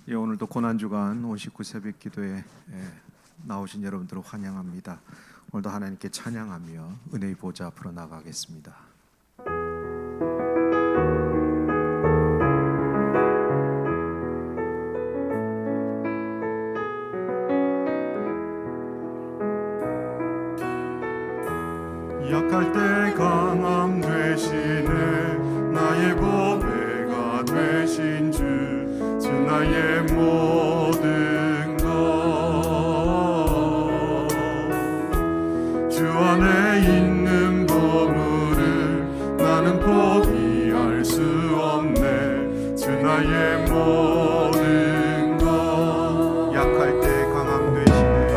예, 오늘도 고난주간 59 새벽 기도에 나오신 여러분들을 환영합니다. 오늘도 하나님께 찬양하며 은혜의 보좌 앞으로 나가겠습니다. 약할 때 강함 되시네 나의 보배가 되신 주 나의 모든 것 주 안에 있는 보물을 나는 포기할 수 없네 주 나의 모든 것 약할 때 강함 되시네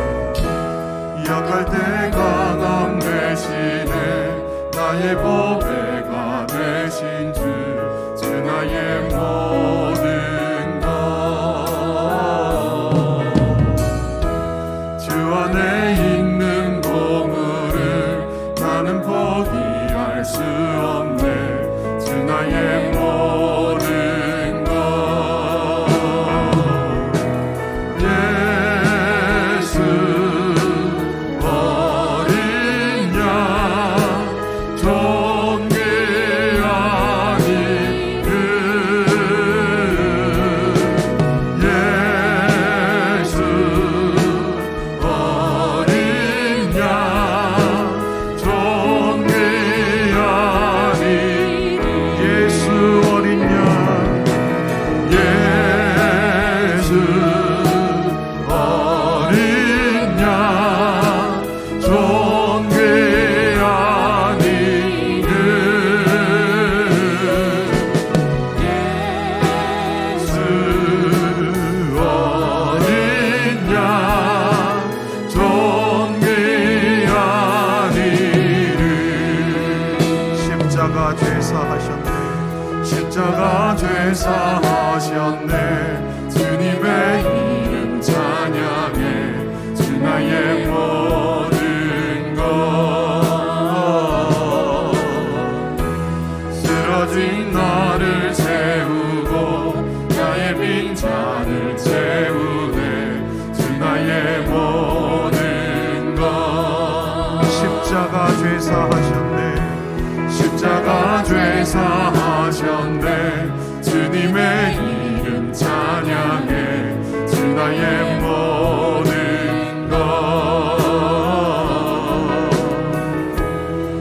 약할 때 강함 되시네 나의 보배가 되신 주 나의 모든 주 안에 있는 보물을 나는 포기할 수 없네 주 나의 모든 것 예수 어린 양 존귀하니 십자가 죄사하셨네 주님의 이름 찬양해 주 나의 모든 것 쓰러진 나를 세우고 나의 빈잔을 채우네 주 나의 모든 것 십자가 죄사하셨네 십자가 죄사하셨네 주님의 이름 찬양해 주 나의 모든 것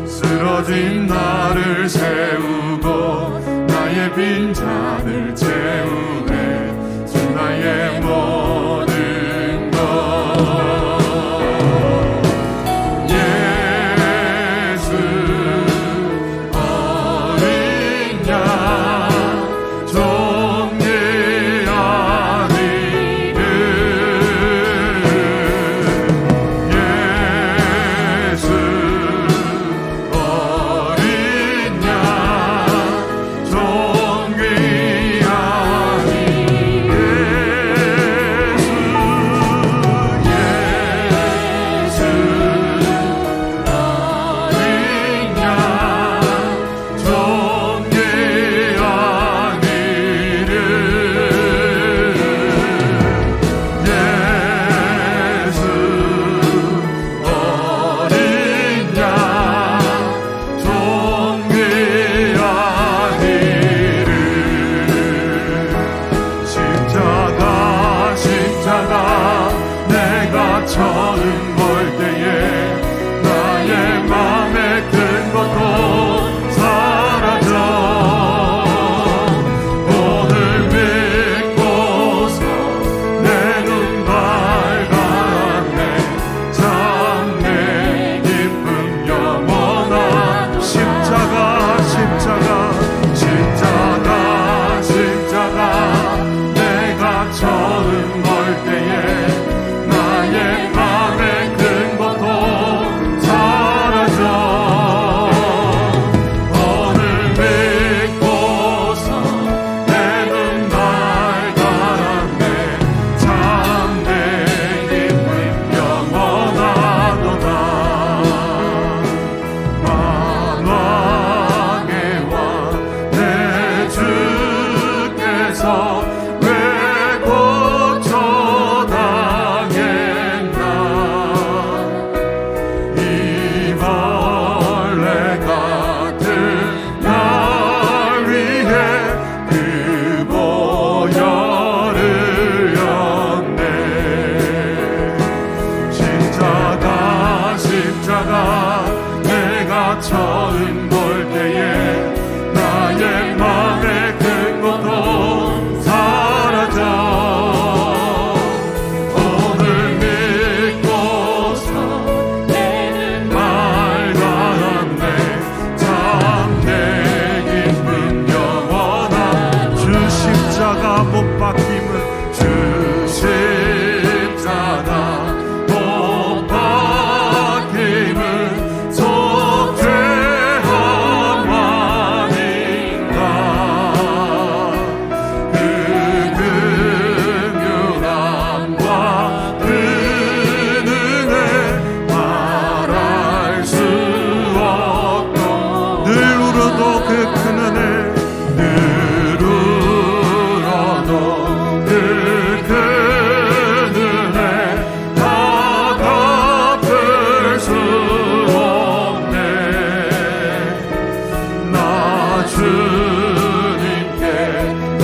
쓰러진 나를 세우고 나의 빈잔을 채우네 주 나의 모든 것 존귀하니 처음 볼 때에 나의 맘의 큰 것도 사라져 오늘 믿고서 내는 맑았네 참 내 기쁜 영원한 주 십자가 못 박힘은 주 십자가 못 박힘은 속죄함 아닌가 그 긍휼함과 그 은혜 말할 수 없고 늘 울어도 그 큰 은혜 늘 울어도 그 큰 은혜 다 갚을 수 없네 나 주님께 돈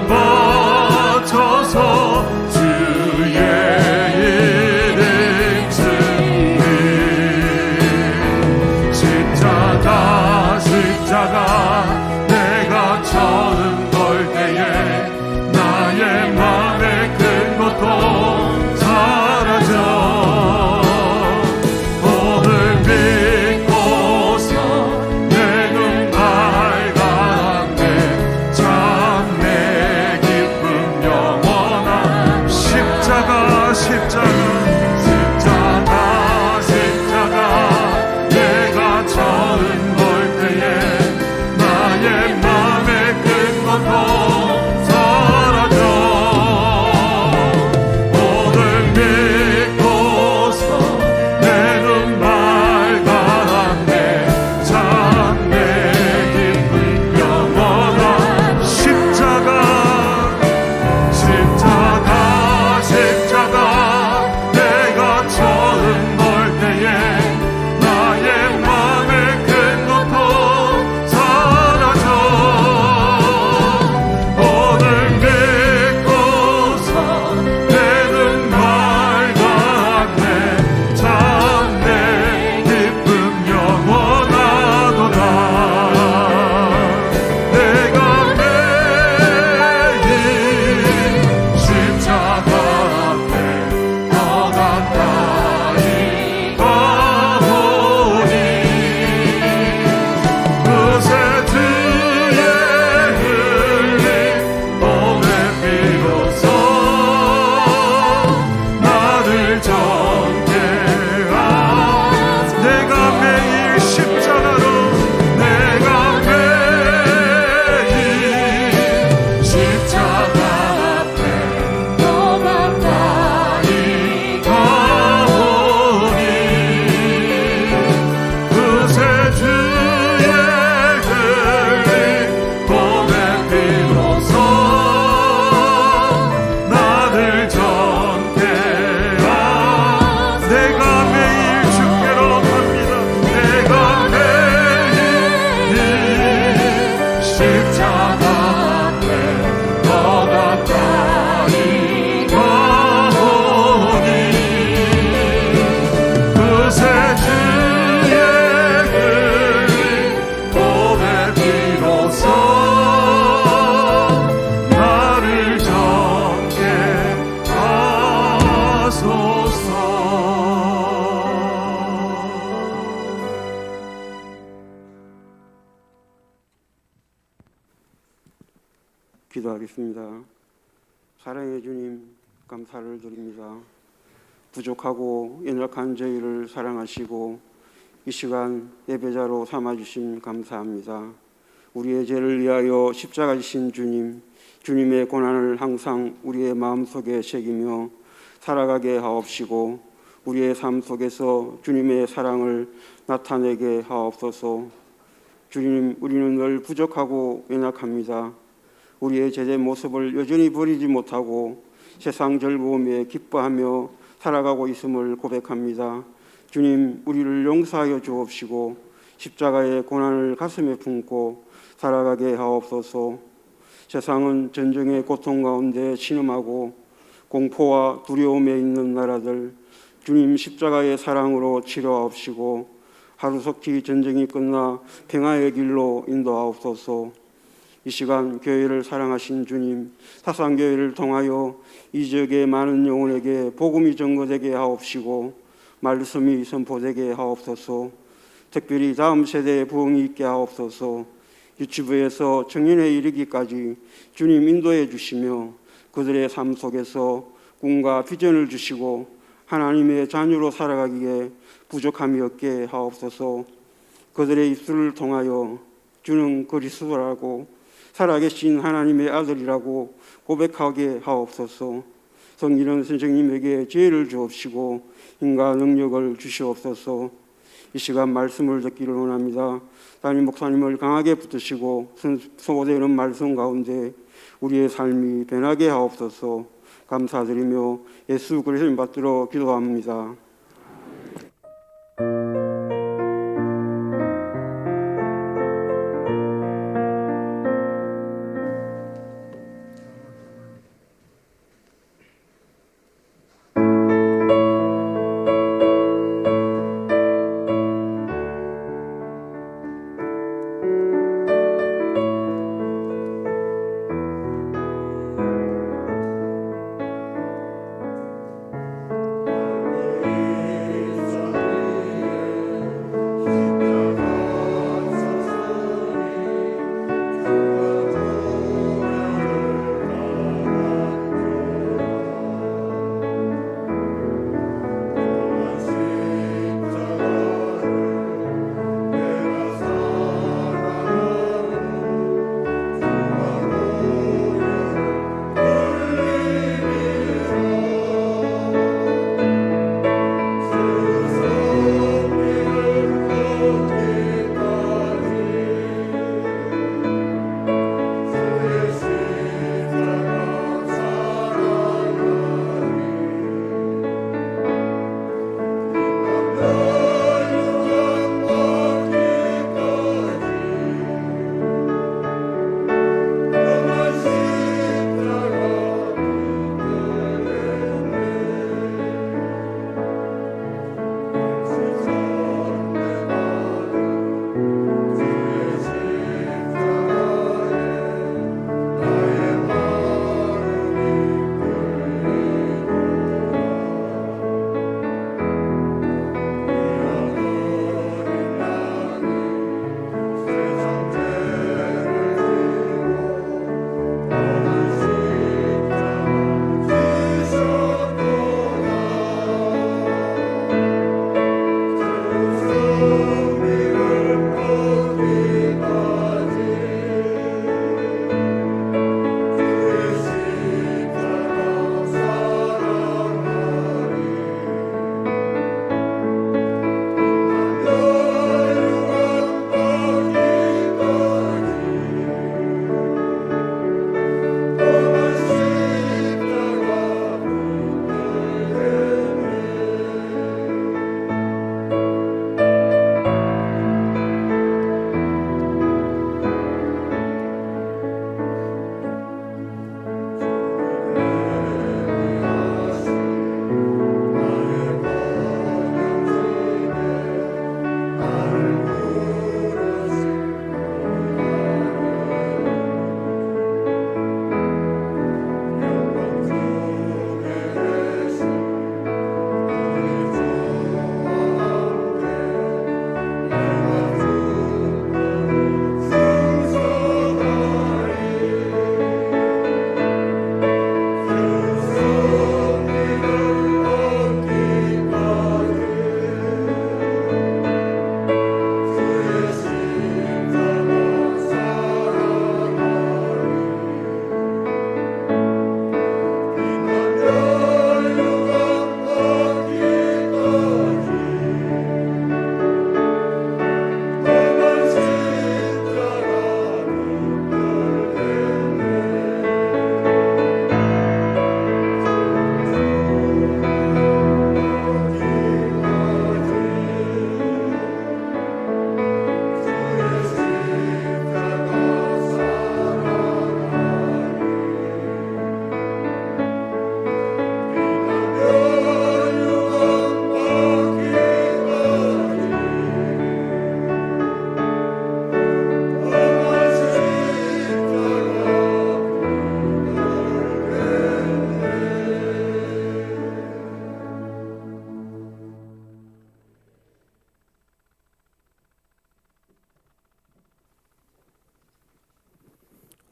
바쳐서 주의 이름 쓰리 십자가 내가 처음 볼 때에 나의 맘의 큰 것도 사라져 오늘 믿고서 내 눈 밝았네 참 내 기쁨 영원한 십자가 내가 처음 볼 때에 나의 맘의 큰 것도 사라져 오늘 믿고서 내 눈 밝았네 참 내 기쁜 영원한 십자가 내가 처음 볼 때에 나의 맘의 큰 것도 사라져 오늘 믿고서 내 눈 밝았네 참 내 기쁨 영원하도다 내가 매일 십자가 앞에 더 가까이 가보니 그새 주의 흘린 몸의 피로써 나를 정케 내가 매일 십자가로 내가 매일 십자가 앞에 더 가까이 가보니 그새 주의 흘린 몸의 피로써 나를 정케 내가 매일 주께로 갑니다. 내가 매일 십자가 앞에 더 가까이 가보니 그새 주의 흘린 몸의 피로써 나를 정케 하소서 기도하겠습니다. 사랑의 주님, 감사를 드립니다. 부족하고 연약한 저희를 사랑하시고 이 시간 예배자로 삼아주심 감사합니다. 우리의 죄를 위하여 십자가 지신 주님, 주님의 고난을 항상 우리의 마음속에 새기며 살아가게 하옵시고 우리의 삶 속에서 주님의 사랑을 나타내게 하옵소서. 주님, 우리는 늘 부족하고 연약합니다. 우리의 제재 모습을 여전히 버리지 못하고 세상 즐거움에 기뻐하며 살아가고 있음을 고백합니다. 주님, 우리를 용서하여 주옵시고 십자가의 고난을 가슴에 품고 살아가게 하옵소서. 세상은 전쟁의 고통 가운데 신음하고 공포와 두려움에 있는 나라들, 주님 십자가의 사랑으로 치료하옵시고 하루속히 전쟁이 끝나 평화의 길로 인도하옵소서. 이 시간 교회를 사랑하신 주님, 사상교회를 통하여 이 지역의 많은 영혼에게 복음이 전거되게 하옵시고 말씀이 선포되게 하옵소서. 특별히 다음 세대에 부흥이 있게 하옵소서. 유치부에서 청년에 이르기까지 주님 인도해 주시며 그들의 삶 속에서 꿈과 비전을 주시고 하나님의 자녀로 살아가기에 부족함이 없게 하옵소서. 그들의 입술을 통하여 주는 그리스도라고 살아계신 하나님의 아들이라고 고백하게 하옵소서. 성일은 선생님에게 지혜를 주옵시고 힘과 능력을 주시옵소서. 이 시간 말씀을 듣기를 원합니다. 담임 목사님을 강하게 붙드시고 소고되는 말씀 가운데 우리의 삶이 변하게 하옵소서. 감사드리며 예수 그리스도를 받들어 기도합니다.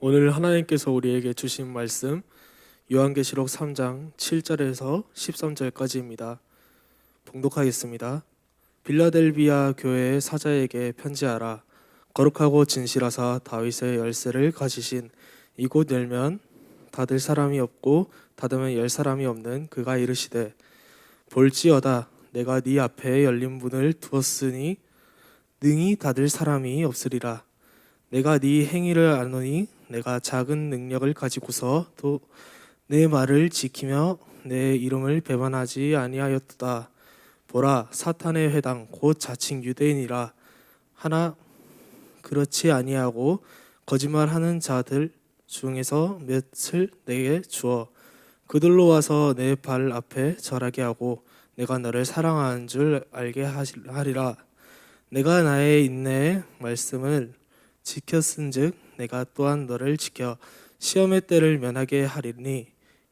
오늘 하나님께서 우리에게 주신 말씀 요한계시록 3장 7절에서 13절까지입니다. 봉독하겠습니다. 빌라델비아 교회의 사자에게 편지하라. 거룩하고 진실하사 다윗의 열쇠를 가지신 이곳 열면 닫을 사람이 없고 닫으면 열 사람이 없는 그가 이르시되 볼지어다 내가 네 앞에 열린 문을 두었으니 능히 닫을 사람이 없으리라. 내가 네 행위를 아노니 내가 작은 능력을 가지고서 또 내 말을 지키며 내 이름을 배반하지 아니하였도다. 보라 사탄의 회당 곧 자칭 유대인이라 하나 그렇지 아니하고 거짓말하는 자들 중에서 몇을 내게 주어 그들로 와서 내 발 앞에 절하게 하고 내가 너를 사랑하는 줄 알게 하리라. 내가 나의 인내의 말씀을 지켰은즉 내가 또한 너를 지켜 시험의 때를 면하게 하리니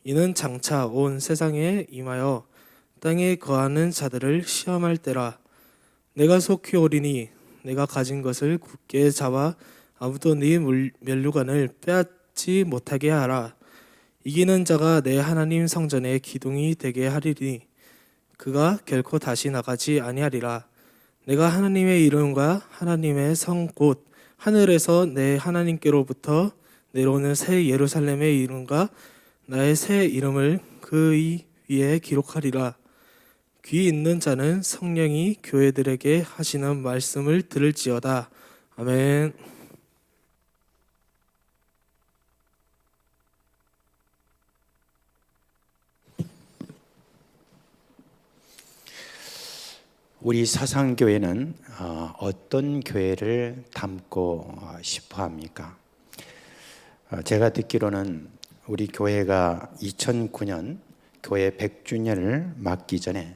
이는 장차 온 세상에 임하여 땅에 거하는 자들을 시험할 때라. 내가 속히 오리니 내가 가진 것을 굳게 잡아 아무도 네 면류관을 빼앗지 못하게 하라. 이기는 자가 내 하나님 성전의 기둥이 되게 하리니 그가 결코 다시 나가지 아니하리라. 내가 하나님의 이름과 하나님의 성 곧 하늘에서 내 하나님께로부터 내려오는 새 예루살렘의 이름과 나의 새 이름을 그의 위에 기록하리라. 귀 있는 자는 성령이 교회들에게 하시는 말씀을 들을지어다. 아멘. 우리 사상교회는 어떤 교회를 담고 싶어 합니까? 제가 듣기로는 우리 교회가 2009년 교회 100주년을 맞기 전에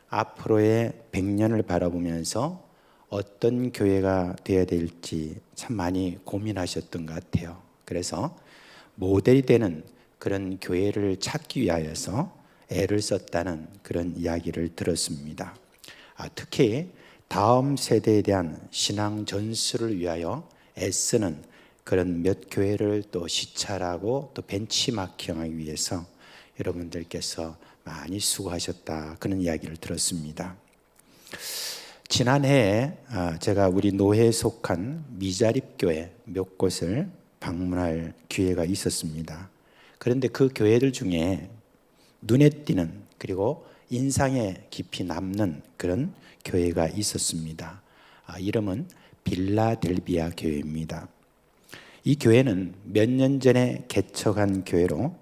앞으로의 100년을 바라보면서 어떤 교회가 되어야 될지 참 많이 고민하셨던 것 같아요. 그래서 모델이 되는 그런 교회를 찾기 위하여서 애를 썼다는 그런 이야기를 들었습니다. 특히 다음 세대에 대한 신앙 전수를 위하여 애쓰는 그런 몇 교회를 또 시찰하고 또 벤치마킹하기 위해서 여러분들께서 많이 수고하셨다 그런 이야기를 들었습니다. 지난해에 제가 우리 노회에 속한 미자립교회 몇 곳을 방문할 기회가 있었습니다. 그런데 그 교회들 중에 눈에 띄는 그리고 인상에 깊이 남는 그런 교회가 있었습니다. 이름은 빌라델비아 교회입니다. 이 교회는 몇 년 전에 개척한 교회로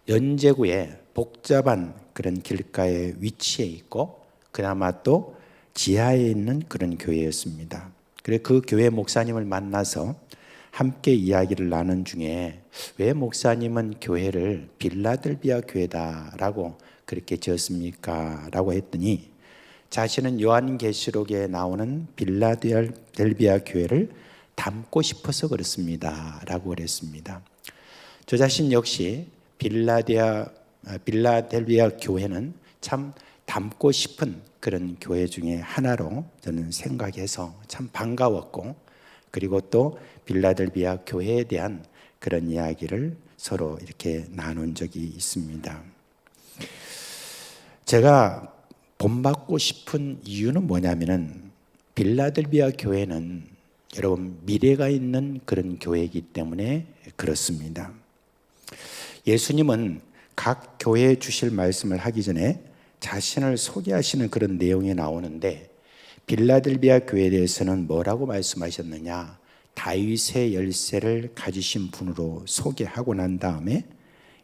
연제구에 복잡한 그런 길가에 위치해 있고 그나마 또 지하에 있는 그런 교회였습니다. 그래서 그 교회 목사님을 만나서 함께 이야기를 나눈 중에 왜 목사님은 교회를 빌라델비아 교회다라고 그렇게 지었습니까? 라고 했더니 자신은 요한계시록에 나오는 빌라델비아 교회를 담고 싶어서 그렇습니다 라고 그랬습니다. 저 자신 역시 빌라델비아 교회는 참 담고 싶은 그런 교회 중에 하나로 저는 생각해서 참 반가웠고 그리고 또 빌라델비아 교회에 대한 그런 이야기를 서로 이렇게 나눈 적이 있습니다. 제가 본받고 싶은 이유는 뭐냐면은 빌라델비아 교회는 여러분 미래가 있는 그런 교회이기 때문에 그렇습니다. 예수님은 각 교회에 주실 말씀을 하기 전에 자신을 소개하시는 그런 내용이 나오는데 빌라델비아 교회에 대해서는 뭐라고 말씀하셨느냐? 다윗의 열쇠를 가지신 분으로 소개하고 난 다음에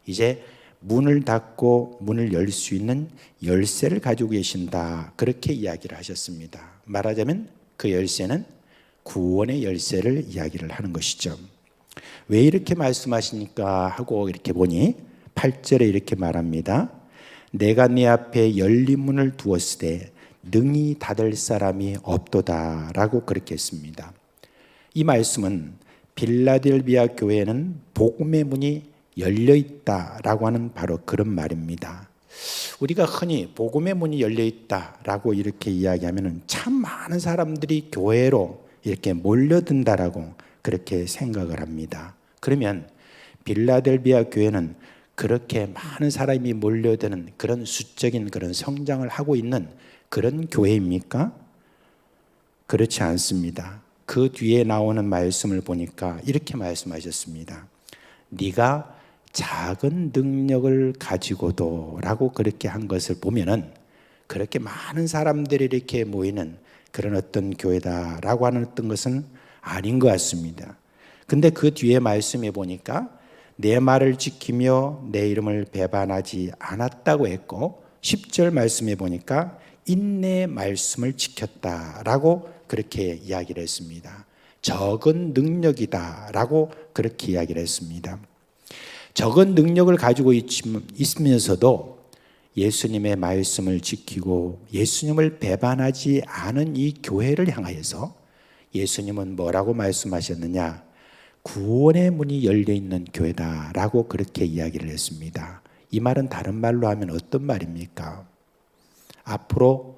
이제 문을 닫고 문을 열 수 있는 열쇠를 가지고 계신다 그렇게 이야기를 하셨습니다. 말하자면 그 열쇠는 구원의 열쇠를 이야기를 하는 것이죠. 왜 이렇게 말씀하시니까 하고 이렇게 보니 8절에 이렇게 말합니다. 내가 네 앞에 열린 문을 두었을 때 능히 닫을 사람이 없도다 라고 그렇게 했습니다. 이 말씀은 빌라델비아 교회는 복음의 문이 열려있다라고 하는 바로 그런 말입니다. 우리가 흔히 복음의 문이 열려있다라고 이렇게 이야기하면 참 많은 사람들이 교회로 이렇게 몰려든다라고 그렇게 생각을 합니다. 그러면 빌라델비아 교회는 그렇게 많은 사람이 몰려드는 그런 수적인 그런 성장을 하고 있는 그런 교회입니까? 그렇지 않습니다. 그 뒤에 나오는 말씀을 보니까 이렇게 말씀하셨습니다. 네가 작은 능력을 가지고도 라고 그렇게 한 것을 보면은 그렇게 많은 사람들이 이렇게 모이는 그런 어떤 교회다라고 하는 어떤 것은 아닌 것 같습니다. 근데 그 뒤에 말씀해 보니까 내 말을 지키며 내 이름을 배반하지 않았다고 했고 10절 말씀해 보니까 인내의 말씀을 지켰다라고 그렇게 이야기를 했습니다. 적은 능력이다라고 그렇게 이야기를 했습니다. 적은 능력을 가지고 있으면서도 예수님의 말씀을 지키고 예수님을 배반하지 않은 이 교회를 향하여서 예수님은 뭐라고 말씀하셨느냐? 구원의 문이 열려있는 교회다라고 그렇게 이야기를 했습니다. 이 말은 다른 말로 하면 어떤 말입니까? 앞으로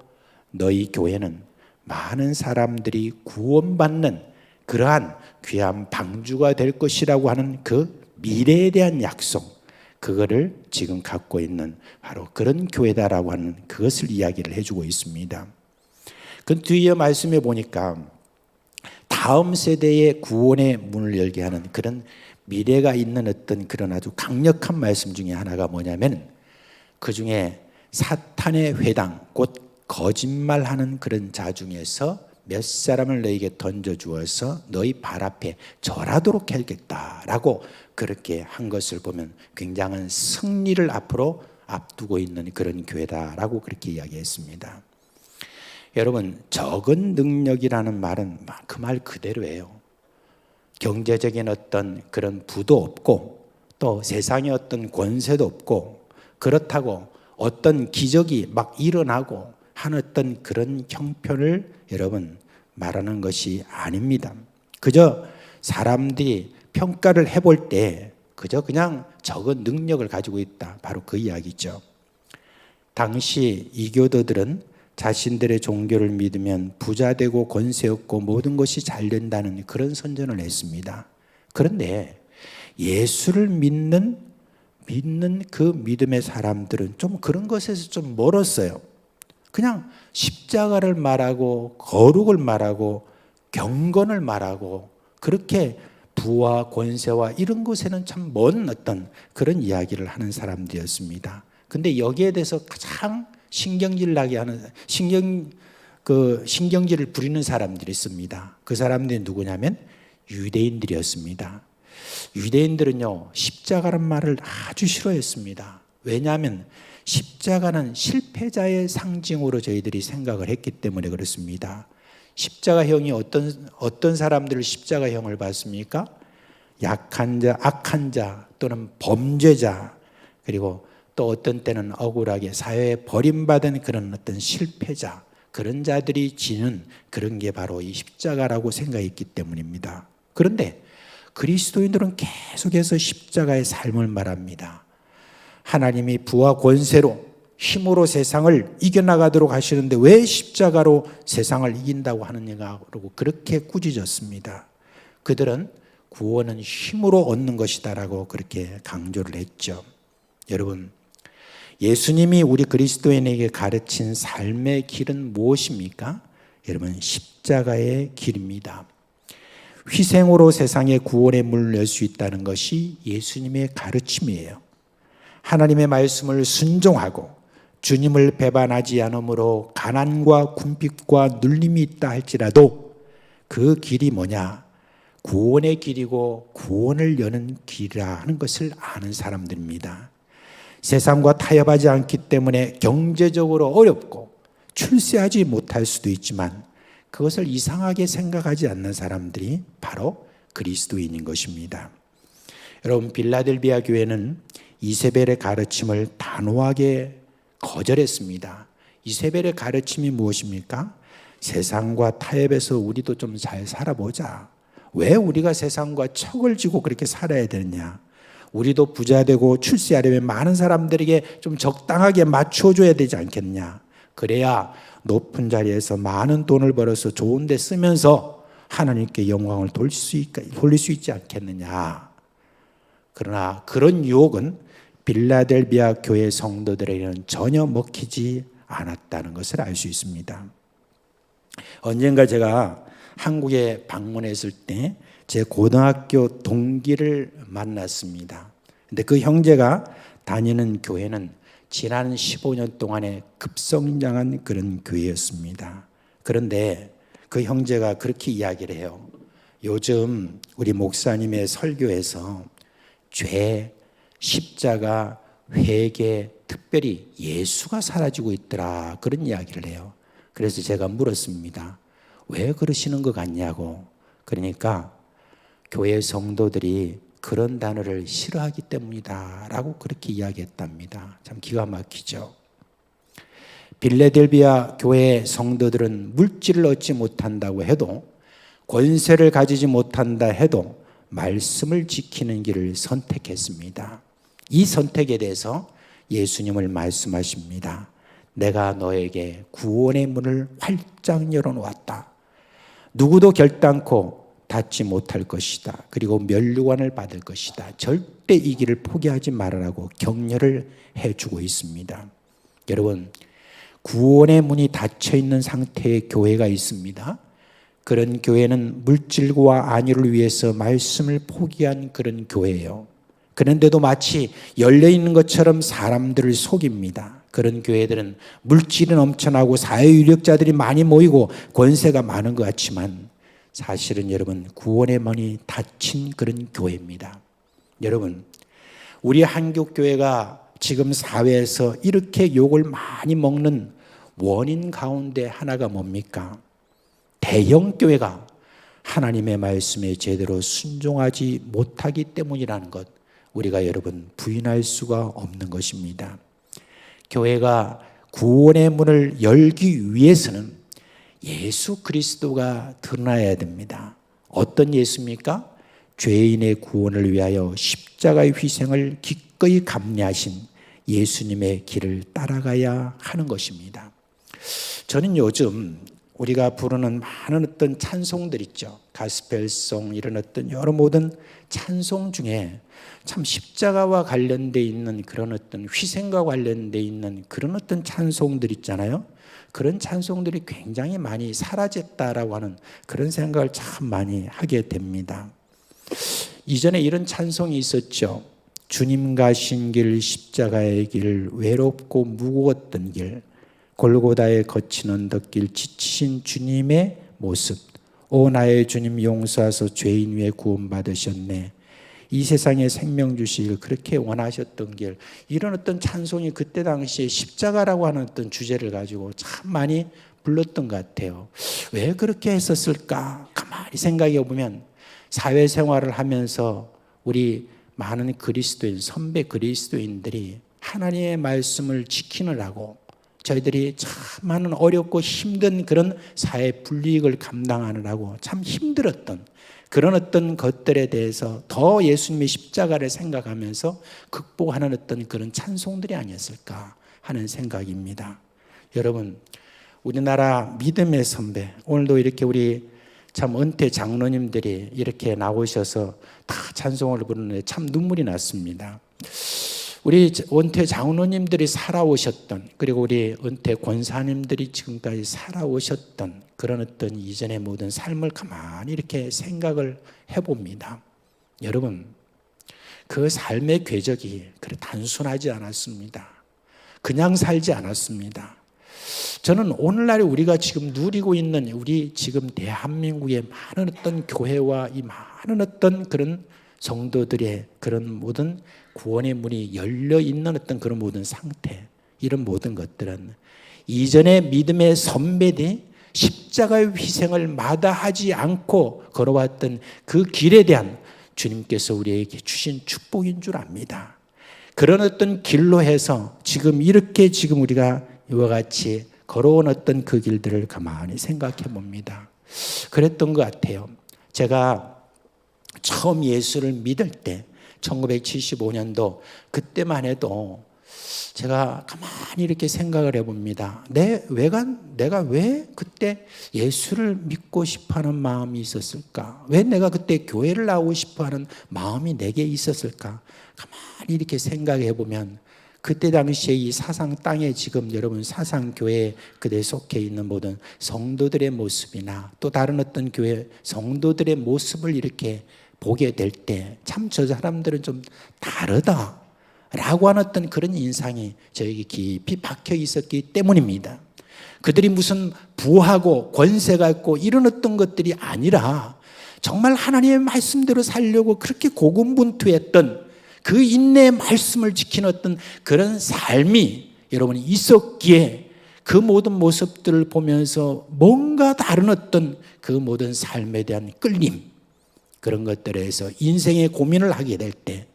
너희 교회는 많은 사람들이 구원받는 그러한 귀한 방주가 될 것이라고 하는 그 미래에 대한 약속, 그거를 지금 갖고 있는 바로 그런 교회다라고 하는 그것을 이야기를 해주고 있습니다. 그 뒤에 말씀해 보니까 다음 세대의 구원의 문을 열게 하는 그런 미래가 있는 어떤 그런 아주 강력한 말씀 중에 하나가 뭐냐면 그 중에 사탄의 회당, 곧 거짓말하는 그런 자 중에서 몇 사람을 너에게 던져주어서 너희 발 앞에 절하도록 하겠다라고 그렇게 한 것을 보면 굉장한 승리를 앞으로 앞두고 있는 그런 교회다라고 그렇게 이야기했습니다. 여러분, 적은 능력이라는 말은 그 말 그대로예요. 경제적인 어떤 그런 부도 없고 또 세상에 어떤 권세도 없고 그렇다고 어떤 기적이 막 일어나고 하는 어떤 그런 형편을 여러분 말하는 것이 아닙니다. 그저 사람들이 평가를 해볼 때 그저 그냥 적은 능력을 가지고 있다. 바로 그 이야기죠. 당시 이교도들은 자신들의 종교를 믿으면 부자 되고 권세 얻고 모든 것이 잘 된다는 그런 선전을 했습니다. 그런데 예수를 믿는 그 믿음의 사람들은 좀 그런 것에서 좀 멀었어요. 그냥 십자가를 말하고 거룩을 말하고 경건을 말하고 그렇게 부와 권세와 이런 것에는 참 먼 어떤 그런 이야기를 하는 사람들이었습니다. 근데 여기에 대해서 가장 신경질 나게 하는 신경질을 부리는 사람들이 있습니다. 그 사람들이 누구냐면 유대인들이었습니다. 유대인들은요 십자가란 말을 아주 싫어했습니다. 왜냐하면 십자가는 실패자의 상징으로 저희들이 생각을 했기 때문에 그렇습니다. 십자가형이 어떤 사람들을 십자가형을 받습니까? 약한 자, 악한 자 또는 범죄자, 그리고 또 어떤 때는 억울하게 사회에 버림받은 그런 어떤 실패자, 그런 자들이 지는 그런 게 바로 이 십자가라고 생각했기 때문입니다. 그런데 그리스도인들은 계속해서 십자가의 삶을 말합니다. 하나님이 부와 권세로 힘으로 세상을 이겨나가도록 하시는데 왜 십자가로 세상을 이긴다고 하느냐고 그렇게 꾸짖었습니다. 그들은 구원은 힘으로 얻는 것이다라고 그렇게 강조를 했죠. 여러분, 예수님이 우리 그리스도인에게 가르친 삶의 길은 무엇입니까? 여러분, 십자가의 길입니다. 희생으로 세상의 구원의 문을 열 수 있다는 것이 예수님의 가르침이에요. 하나님의 말씀을 순종하고 주님을 배반하지 않으므로 가난과 궁핍과 눌림이 있다 할지라도 그 길이 뭐냐? 구원의 길이고 구원을 여는 길이라 하는 것을 아는 사람들입니다. 세상과 타협하지 않기 때문에 경제적으로 어렵고 출세하지 못할 수도 있지만 그것을 이상하게 생각하지 않는 사람들이 바로 그리스도인인 것입니다. 여러분, 빌라델비아 교회는 이세벨의 가르침을 단호하게 거절했습니다. 이세벨의 가르침이 무엇입니까? 세상과 타협해서 우리도 좀 잘 살아보자. 왜 우리가 세상과 척을 지고 그렇게 살아야 되느냐? 우리도 부자 되고 출세하려면 많은 사람들에게 좀 적당하게 맞춰줘야 되지 않겠느냐? 그래야 높은 자리에서 많은 돈을 벌어서 좋은 데 쓰면서 하나님께 영광을 돌릴 수 있지 않겠느냐? 그러나 그런 유혹은 빌라델비아 교회 성도들에게는 전혀 먹히지 않았다는 것을 알 수 있습니다. 언젠가 제가 한국에 방문했을 때 제 고등학교 동기를 만났습니다. 근데 그 형제가 다니는 교회는 지난 15년 동안에 급성장한 그런 교회였습니다. 그런데 그 형제가 그렇게 이야기를 해요. 요즘 우리 목사님의 설교에서 죄, 십자가, 회개, 특별히 예수가 사라지고 있더라, 그런 이야기를 해요. 그래서 제가 물었습니다. 왜 그러시는 것 같냐고. 그러니까 교회 성도들이 그런 단어를 싫어하기 때문이다 라고 그렇게 이야기했답니다. 참 기가 막히죠. 빌라델비아 교회 성도들은 물질을 얻지 못한다고 해도, 권세를 가지지 못한다 해도 말씀을 지키는 길을 선택했습니다. 이 선택에 대해서 예수님을 말씀하십니다. 내가 너에게 구원의 문을 활짝 열어놓았다. 누구도 결단코 닫지 못할 것이다. 그리고 면류관을 받을 것이다. 절대 이 길을 포기하지 말아라고 격려를 해주고 있습니다. 여러분, 구원의 문이 닫혀 있는 상태의 교회가 있습니다. 그런 교회는 물질과 안위를 위해서 말씀을 포기한 그런 교회예요. 그런데도 마치 열려있는 것처럼 사람들을 속입니다. 그런 교회들은 물질이 넘쳐나고 사회유력자들이 많이 모이고 권세가 많은 것 같지만 사실은 여러분, 구원의 문이 닫힌 그런 교회입니다. 여러분, 우리 한국교회가 지금 사회에서 이렇게 욕을 많이 먹는 원인 가운데 하나가 뭡니까? 대형교회가 하나님의 말씀에 제대로 순종하지 못하기 때문이라는 것, 우리가 여러분 부인할 수가 없는 것입니다. 교회가 구원의 문을 열기 위해서는 예수 그리스도가 드러나야 됩니다. 어떤 예수입니까? 죄인의 구원을 위하여 십자가의 희생을 기꺼이 감내하신 예수님의 길을 따라가야 하는 것입니다. 저는 요즘 우리가 부르는 많은 어떤 찬송들 있죠. 가스펠송, 이런 어떤 여러 모든 찬송 중에 참 십자가와 관련되어 있는 그런 어떤 희생과 관련되어 있는 그런 어떤 찬송들 있잖아요. 그런 찬송들이 굉장히 많이 사라졌다라고 하는 그런 생각을 참 많이 하게 됩니다. 이전에 이런 찬송이 있었죠. 주님 가신 길, 십자가의 길, 외롭고 무거웠던 길, 골고다의 거친 언덕길, 지치신 주님의 모습. 오 나의 주님 용서하소, 죄인 위에 구원받으셨네. 이 세상에 생명 주시길 그렇게 원하셨던 길. 이런 어떤 찬송이 그때 당시에 십자가라고 하는 어떤 주제를 가지고 참 많이 불렀던 것 같아요. 왜 그렇게 했었을까? 가만히 생각해 보면 사회생활을 하면서 우리 많은 그리스도인, 선배 그리스도인들이 하나님의 말씀을 지키느라고 저희들이 참 많은 어렵고 힘든 그런 사회 불이익을 감당하느라고 참 힘들었던 그런 어떤 것들에 대해서 더 예수님의 십자가를 생각하면서 극복하는 어떤 그런 찬송들이 아니었을까 하는 생각입니다. 여러분, 우리나라 믿음의 선배, 오늘도 이렇게 우리 참 은퇴 장로님들이 이렇게 나오셔서 다 찬송을 부르는데 참 눈물이 났습니다. 우리 은퇴 장로님들이 살아오셨던, 그리고 우리 은퇴 권사님들이 지금까지 살아오셨던 그런 어떤 이전의 모든 삶을 가만히 이렇게 생각을 해봅니다. 여러분, 그 삶의 궤적이 그렇게 단순하지 않았습니다. 그냥 살지 않았습니다. 저는 오늘날 우리가 지금 누리고 있는 우리 지금 대한민국의 많은 어떤 교회와 이 많은 어떤 그런 성도들의 그런 모든 구원의 문이 열려 있는 어떤 그런 모든 상태, 이런 모든 것들은 이전의 믿음의 선배들이 십자가의 희생을 마다하지 않고 걸어왔던 그 길에 대한 주님께서 우리에게 주신 축복인 줄 압니다. 그런 어떤 길로 해서 지금 이렇게 지금 우리가 이와 같이 걸어온 어떤 그 길들을 가만히 생각해 봅니다. 그랬던 것 같아요. 제가 처음 예수를 믿을 때 1975년도 그때만 해도 제가 가만히 이렇게 생각을 해봅니다. 내가 왜 그때 예수를 믿고 싶어하는 마음이 있었을까? 왜 내가 그때 교회를 나오고 싶어하는 마음이 내게 있었을까? 가만히 이렇게 생각해 보면 그때 당시에 이 사상 땅에 지금 여러분 사상교회 그대 속해 있는 모든 성도들의 모습이나 또 다른 어떤 교회 성도들의 모습을 이렇게 보게 될 때 참 저 사람들은 좀 다르다 라고 하는 어떤 그런 인상이 저에게 깊이 박혀 있었기 때문입니다. 그들이 무슨 부하고 권세가 있고 이런 어떤 것들이 아니라 정말 하나님의 말씀대로 살려고 그렇게 고군분투했던 그 인내의 말씀을 지키는 어떤 그런 삶이 여러분이 있었기에 그 모든 모습들을 보면서 뭔가 다른 어떤 그 모든 삶에 대한 끌림, 그런 것들에서 인생의 고민을 하게 될 때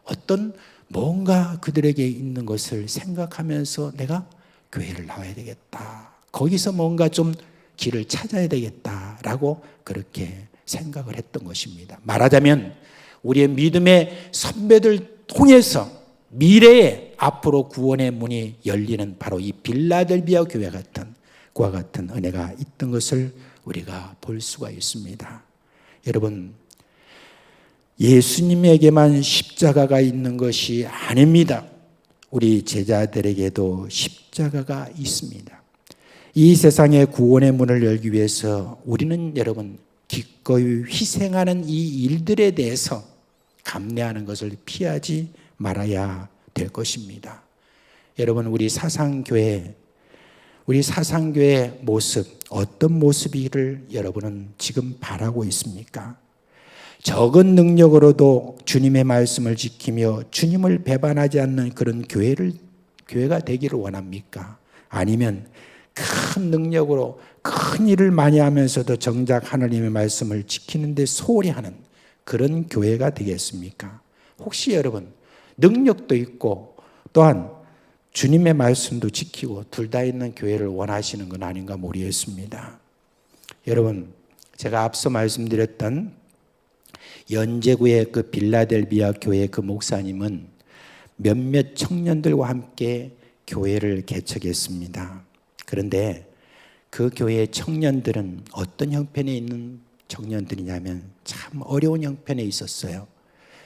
어떤 뭔가 그들에게 있는 것을 생각하면서 내가 교회를 나와야 되겠다, 거기서 뭔가 좀 길을 찾아야 되겠다라고 그렇게 생각을 했던 것입니다. 말하자면 우리의 믿음의 선배들 통해서 미래에 앞으로 구원의 문이 열리는 바로 이 빌라델비아 교회 같은 그와 같은 은혜가 있던 것을 우리가 볼 수가 있습니다. 여러분, 예수님에게만 십자가가 있는 것이 아닙니다. 우리 제자들에게도 십자가가 있습니다. 이 세상의 구원의 문을 열기 위해서 우리는 여러분 기꺼이 희생하는 이 일들에 대해서 감내하는 것을 피하지 말아야 될 것입니다. 여러분, 우리 사상교회의 모습, 어떤 모습이를 여러분은 지금 바라고 있습니까? 적은 능력으로도 주님의 말씀을 지키며 주님을 배반하지 않는 그런 교회가 되기를 원합니까? 아니면 큰 능력으로 큰 일을 많이 하면서도 정작 하나님의 말씀을 지키는 데 소홀히 하는 그런 교회가 되겠습니까? 혹시 여러분 능력도 있고 또한 주님의 말씀도 지키고 둘 다 있는 교회를 원하시는 건 아닌가 모르겠습니다. 여러분, 제가 앞서 말씀드렸던 연제구의 그 빌라델비아 교회 그 목사님은 몇몇 청년들과 함께 교회를 개척했습니다. 그런데 그 교회의 청년들은 어떤 형편에 있는 청년들이냐면 참 어려운 형편에 있었어요.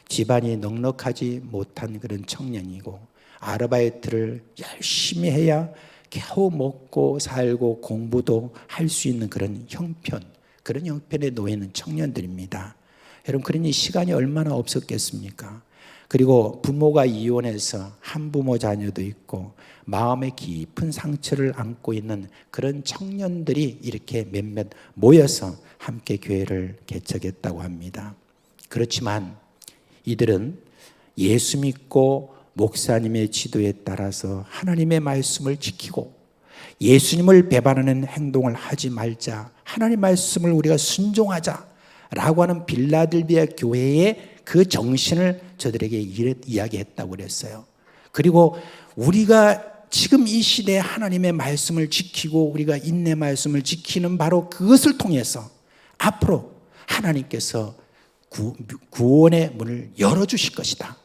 집안이 넉넉하지 못한 그런 청년이고 아르바이트를 열심히 해야 겨우 먹고 살고 공부도 할 수 있는 그런 형편에 놓여 있는 청년들입니다. 여러분, 그러니 시간이 얼마나 없었겠습니까? 그리고 부모가 이혼해서 한부모 자녀도 있고 마음에 깊은 상처를 안고 있는 그런 청년들이 이렇게 몇몇 모여서 함께 교회를 개척했다고 합니다. 그렇지만 이들은 예수 믿고 목사님의 지도에 따라서 하나님의 말씀을 지키고 예수님을 배반하는 행동을 하지 말자, 하나님의 말씀을 우리가 순종하자 라고 하는 빌라델비아 교회의 그 정신을 저들에게 이야기했다고 그랬어요. 그리고 우리가 지금 이 시대에 하나님의 말씀을 지키고 우리가 인내 말씀을 지키는 바로 그것을 통해서 앞으로 하나님께서 구원의 문을 열어주실 것이다.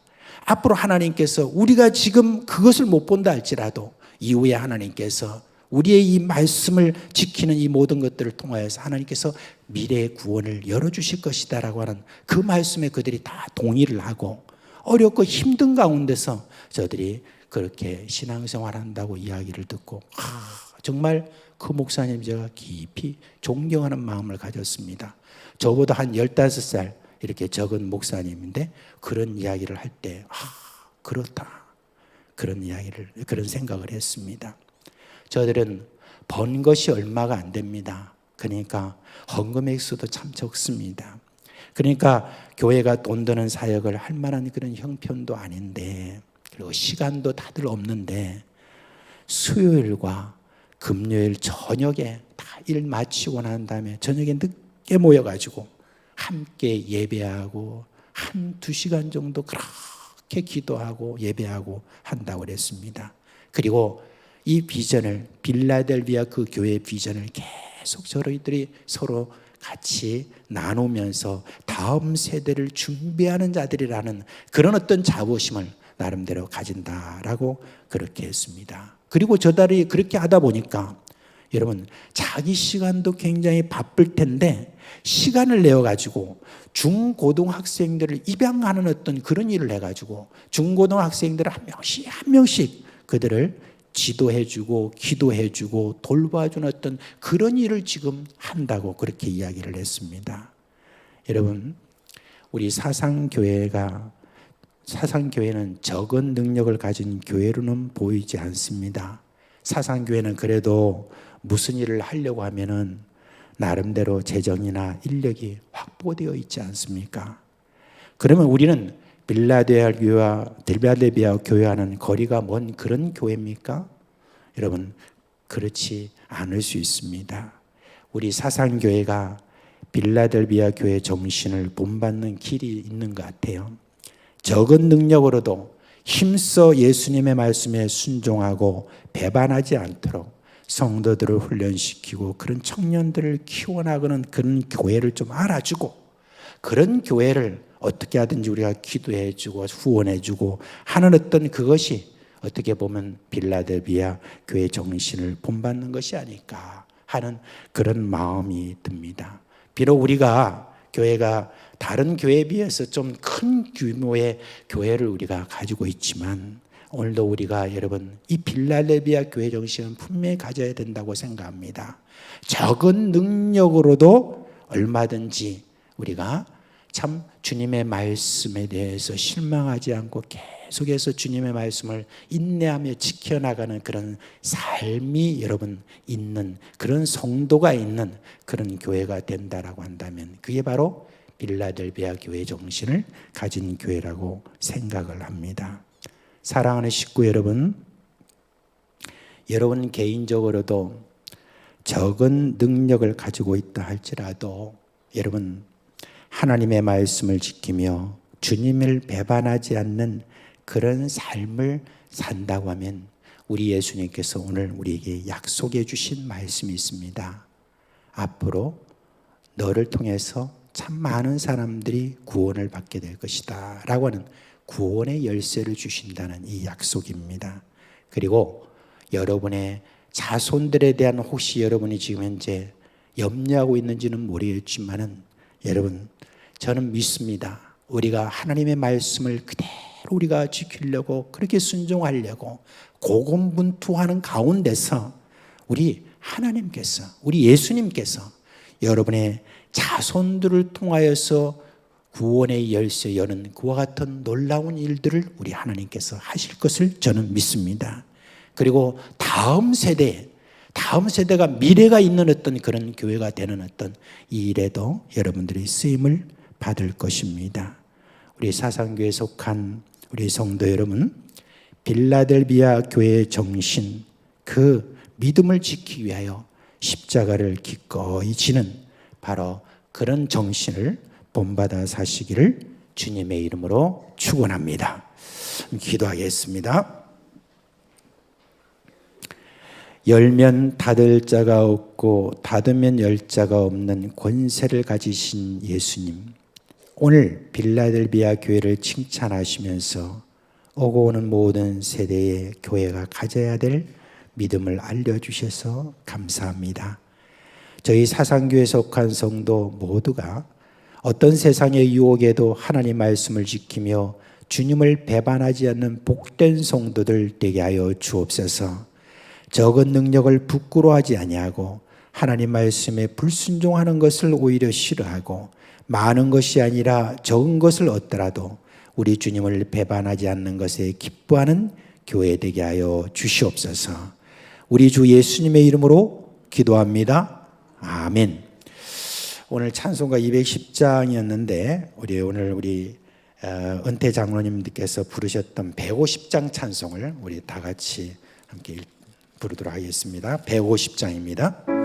앞으로 하나님께서 우리가 지금 그것을 못 본다 할지라도 이후에 하나님께서 우리의 이 말씀을 지키는 이 모든 것들을 통하여서 하나님께서 미래의 구원을 열어주실 것이다 라고 하는 그 말씀에 그들이 다 동의를 하고 어렵고 힘든 가운데서 저들이 그렇게 신앙생활을 한다고 이야기를 듣고 정말 그 목사님 제가 깊이 존경하는 마음을 가졌습니다. 저보다 한 15살 이렇게 적은 목사님인데 그런 이야기를 할 때 그렇다, 그런 생각을 했습니다. 저들은 번 것이 얼마가 안 됩니다. 그러니까 헌금 액수도 참 적습니다. 그러니까 교회가 돈 드는 사역을 할 만한 그런 형편도 아닌데, 그리고 시간도 다들 없는데 수요일과 금요일 저녁에 다 일 마치고 난 다음에 저녁에 늦게 모여가지고 함께 예배하고 1-2시간 정도 그렇게 기도하고 예배하고 한다고 그랬습니다. 그리고 이 비전을, 빌라델비아 그 교회의 비전을 계속 저희들이 서로 같이 나누면서 다음 세대를 준비하는 자들이라는 그런 어떤 자부심을 나름대로 가진다라고 그렇게 했습니다. 그리고 저달이 그렇게 하다 보니까 여러분 자기 시간도 굉장히 바쁠 텐데 시간을 내어 가지고 중고등학생들을 입양하는 어떤 그런 일을 해가지고 중고등학생들을 한 명씩 그들을 지도해주고 기도해주고 돌봐주는 어떤 그런 일을 지금 한다고 그렇게 이야기를 했습니다. 여러분 우리 사상교회는 적은 능력을 가진 교회로는 보이지 않습니다. 사상교회는 그래도 무슨 일을 하려고 하면은 나름대로 재정이나 인력이 확보되어 있지 않습니까? 그러면 우리는 빌라델비아 교회와는 거리가 먼 그런 교회입니까? 여러분 그렇지 않을 수 있습니다. 우리 사상교회가 빌라델비아 교회 정신을 본받는 길이 있는 것 같아요. 적은 능력으로도 힘써 예수님의 말씀에 순종하고 배반하지 않도록 성도들을 훈련시키고 그런 청년들을 키워나가는 그런 교회를 좀 알아주고 그런 교회를 어떻게 하든지 우리가 기도해주고 후원해주고 하는 어떤 그것이 어떻게 보면 빌라델비아 교회 정신을 본받는 것이 아닐까 하는 그런 마음이 듭니다. 비록 우리가 교회가 다른 교회에 비해서 좀 큰 규모의 교회를 우리가 가지고 있지만 오늘도 우리가 여러분 이 빌라델비아 교회 정신은 분명히 가져야 된다고 생각합니다. 적은 능력으로도 얼마든지 우리가 참 주님의 말씀에 대해서 실망하지 않고 계속해서 주님의 말씀을 인내하며 지켜나가는 그런 삶이 여러분 있는 그런 성도가 있는 그런 교회가 된다라고 한다면 그게 바로 빌라델비아 교회 정신을 가진 교회라고 생각을 합니다. 사랑하는 식구 여러분, 여러분 개인적으로도 적은 능력을 가지고 있다 할지라도 여러분 하나님의 말씀을 지키며 주님을 배반하지 않는 그런 삶을 산다고 하면 우리 예수님께서 오늘 우리에게 약속해 주신 말씀이 있습니다. 앞으로 너를 통해서 참 많은 사람들이 구원을 받게 될 것이다 라고 하는 구원의 열쇠를 주신다는 이 약속입니다. 그리고 여러분의 자손들에 대한 혹시 여러분이 지금 현재 염려하고 있는지는 모르겠지만은 여러분 저는 믿습니다. 우리가 하나님의 말씀을 그대로 우리가 지키려고 그렇게 순종하려고 고군분투하는 가운데서 우리 하나님께서 우리 예수님께서 여러분의 자손들을 통하여서 구원의 열쇠 여는 그와 같은 놀라운 일들을 우리 하나님께서 하실 것을 저는 믿습니다. 그리고 다음 세대가 미래가 있는 어떤 그런 교회가 되는 어떤 이 일에도 여러분들이 쓰임을 받을 것입니다. 우리 사상교회에 속한 우리 성도 여러분, 빌라델비아 교회의 정신, 그 믿음을 지키기 위하여 십자가를 기꺼이 지는 바로 그런 정신을 본받아 사시기를 주님의 이름으로 축원합니다. 기도하겠습니다. 열면 닫을 자가 없고 닫으면 열 자가 없는 권세를 가지신 예수님, 오늘 빌라델비아 교회를 칭찬하시면서 오고 오는 모든 세대의 교회가 가져야 될 믿음을 알려주셔서 감사합니다. 저희 사상교회에 속한 성도 모두가 어떤 세상의 유혹에도 하나님 말씀을 지키며 주님을 배반하지 않는 복된 성도들 되게 하여 주옵소서. 적은 능력을 부끄러워하지 아니하고 하나님 말씀에 불순종하는 것을 오히려 싫어하고 많은 것이 아니라 적은 것을 얻더라도 우리 주님을 배반하지 않는 것에 기뻐하는 교회 되게 하여 주시옵소서. 우리 주 예수님의 이름으로 기도합니다. 아멘. 오늘 찬송가 210장이었는데 오늘 우리 은퇴 장로님들께서 부르셨던 150장 찬송을 우리 다 같이 함께 부르도록 하겠습니다. 150장입니다.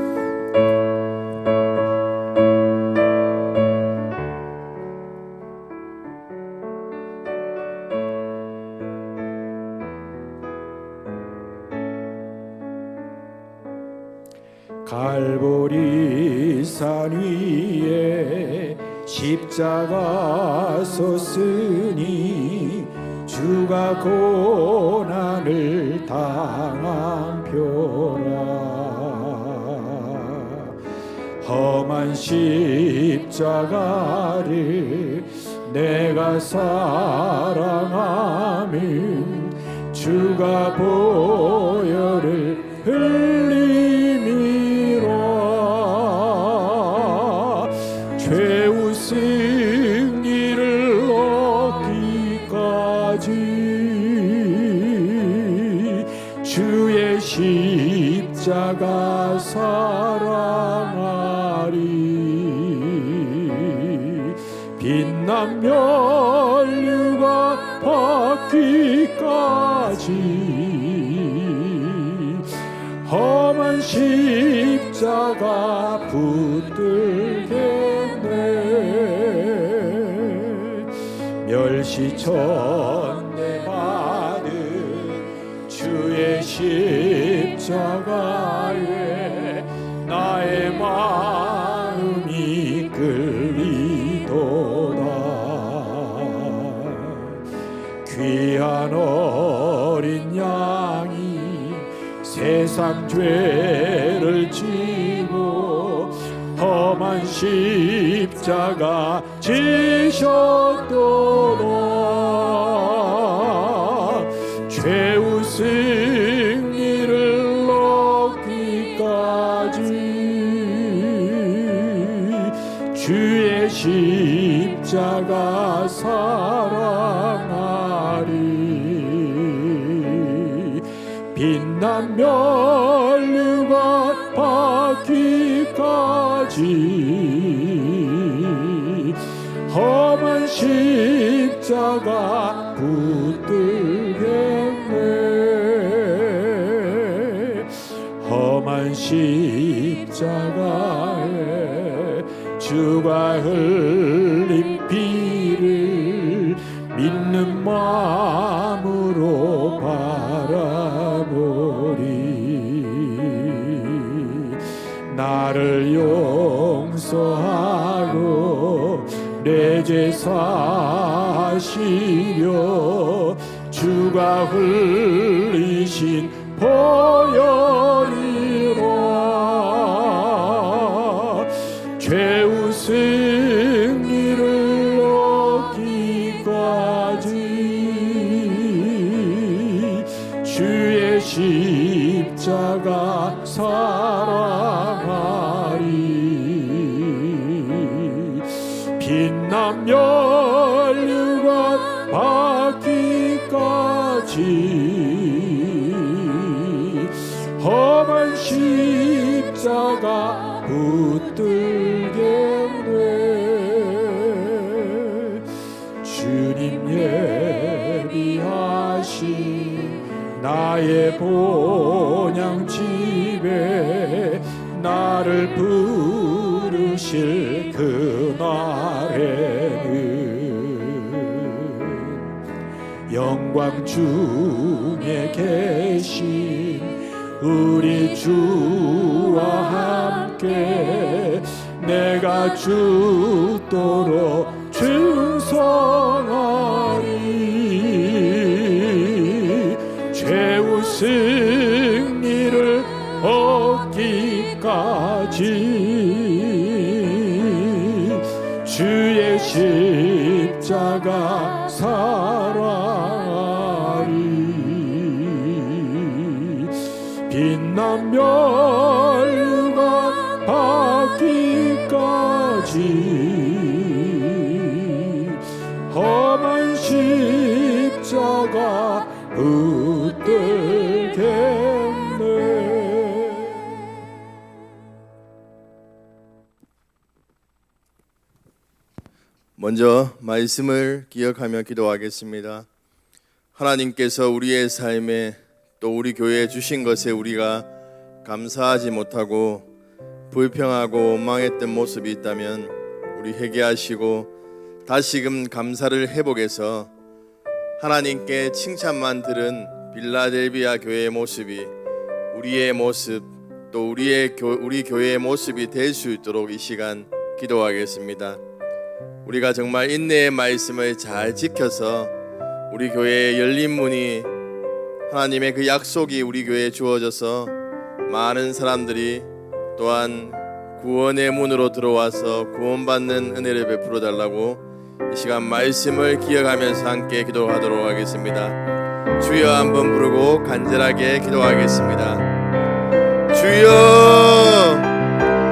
갈보리 산 위에 십자가 섰으니 주 주가 고난을 당한 표라. 험한 십자가를 내가 사랑함은 주가 보혈을 흘림이라. 죄우 승리를 얻기까지 주의 십자가 사랑하리. 빛난 면류가 받기까지 험한 십자가 붙들겠네. 멸시천대 받은 주의 십자가에 나의 마음이 끌리도다. 귀한 어린 양이 세상 죄를 지고 험한 십자가 지셨도다. 죄우 승리를 얻기까지 주의 십자가 사랑하리. 빛난 면류가 받기까지 험한 십자가 붙들겠네. 험한 십자가에 주가 흘린 피를 믿는 마음으로 바라보리. 나를 용서하고 내 죄 사하시려 주가 흘리신 보혈이라. 죄우 승리를 얻기까지 주의 십자가 사랑하리. 빛난 면류관 받기까지 험한 십자가 붙들겠네. 주님 예비하신 나의 본향 집에 나를 부르실 그날에는 영광 중에 계신 우리 주와 함께 내가 죽도록 충성하리. 죄우 승리를 얻기까지 주의 십자가 사랑하리. 빛난 면류관 받기까지 험한 십자가 붙들겠네. 먼저 말씀을 기억하며 기도하겠습니다. 하나님께서 우리의 삶에 또 우리 교회에 주신 것에 우리가 감사하지 못하고 불평하고 원망했던 모습이 있다면 우리 회개하시고 다시금 감사를 회복해서 하나님께 칭찬만 들은 빌라델비아 교회의 모습이 우리의 모습 또 우리 교회의 모습이 될 수 있도록 이 시간 기도하겠습니다. 우리가 정말 인내의 말씀을 잘 지켜서 우리 교회의 열린 문이 하나님의 그 약속이 우리 교회에 주어져서 많은 사람들이 또한 구원의 문으로 들어와서 구원받는 은혜를 베풀어 달라고 이 시간 말씀을 기억하면서 함께 기도하도록 하겠습니다. 주여 한번 부르고 간절하게 기도하겠습니다. 주여,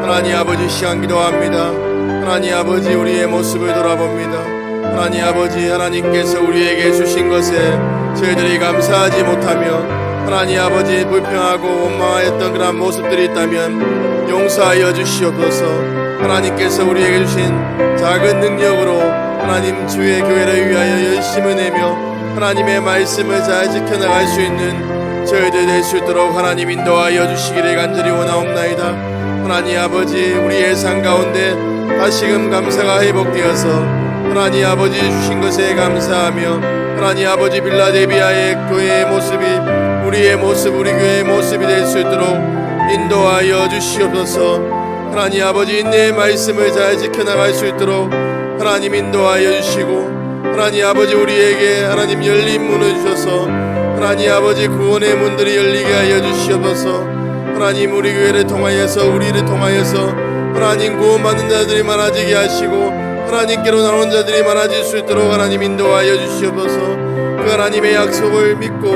하나님 아버지 시간 기도합니다. 하나님 아버지 우리의 모습을 돌아봅니다. 하나님 아버지, 하나님께서 우리에게 주신 것에 저희들이 감사하지 못하며 하나님 아버지 불평하고 원망하였던 그런 모습들이 있다면 용서하여 주시옵소서. 하나님께서 우리에게 주신 작은 능력으로 하나님 주의 교회를 위하여 열심을 내며 하나님의 말씀을 잘 지켜나갈 수 있는 저희들 될 수 있도록 하나님 인도하여 주시기를 간절히 원하옵나이다. 하나님 아버지, 우리의 삶 가운데 다시금 감사가 회복되어서 하나님 아버지 주신 것에 감사하며 하나님 아버지 빌라델비아의 교회의 모습이 우리의 모습, 우리 교회의 모습이 될 수 있도록 인도하여 주시옵소서. 하나님 아버지 인내의 말씀을 잘 지켜나갈 수 있도록 하나님 인도하여 주시고 하나님 아버지 우리에게 하나님 열린 문을 주셔서 하나님 아버지 구원의 문들이 열리게 하여 주시옵소서. 하나님 우리 교회를 통하여서 우리를 통하여서 하나님 구원받는 자들이 많아지게 하시고 하나님께로 나오는 자들이 많아질 수 있도록 하나님 인도하여 주시옵소서. 그 하나님의 약속을 믿고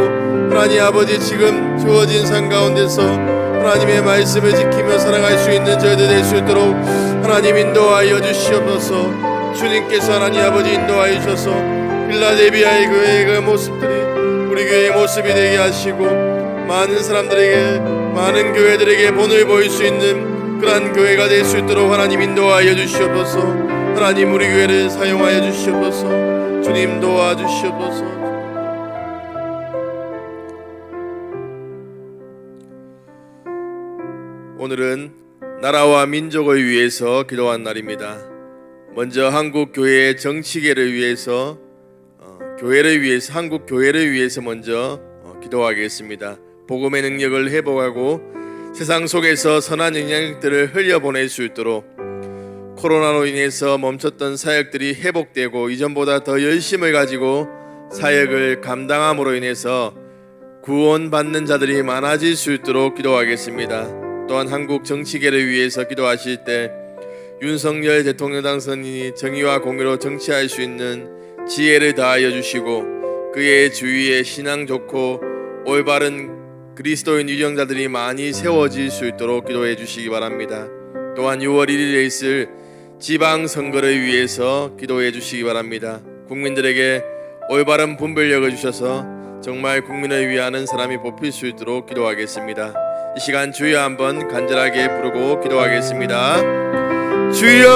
하나님 아버지 지금 주어진 삶 가운데서 하나님의 말씀을 지키며 살아갈 수 있는 저희들 될 수 있도록 하나님 인도하여 주시옵소서. 주님께서 하나님 아버지 인도하여 주셔서 빌라델비아의 교회의 그 모습들이 우리 교회의 모습이 되게 하시고 많은 사람들에게, 많은 교회들에게 본을 보일 수 있는 그러한 교회가 될 수 있도록 하나님 인도하여 주시옵소서. 하나님 우리 교회를 사용하여 주시옵소서. 주님 도와주시옵소서. 오늘은 나라와 민족을 위해서 기도한 날입니다. 먼저 한국 교회의 정치계를 위해서, 한국 교회를 위해서 먼저 기도하겠습니다. 복음의 능력을 회복하고 세상 속에서 선한 영향력들을 흘려보낼 수 있도록 코로나로 인해서 멈췄던 사역들이 회복되고 이전보다 더 열심을 가지고 사역을 감당함으로 인해서 구원받는 자들이 많아질 수 있도록 기도하겠습니다. 또한 한국 정치계를 위해서 기도하실 때 윤석열 대통령 당선인이 정의와 공의로 정치할 수 있는 지혜를 다하여 주시고 그의 주위에 신앙 좋고 올바른 그리스도인 유정자들이 많이 세워질 수 있도록 기도해 주시기 바랍니다. 또한 6월 1일에 있을 지방선거를 위해서 기도해 주시기 바랍니다. 국민들에게 올바른 분별력을 주셔서 정말 국민을 위하는 사람이 뽑힐 수 있도록 기도하겠습니다. 이 시간 주여 한번 간절하게 부르고 기도하겠습니다. 주여,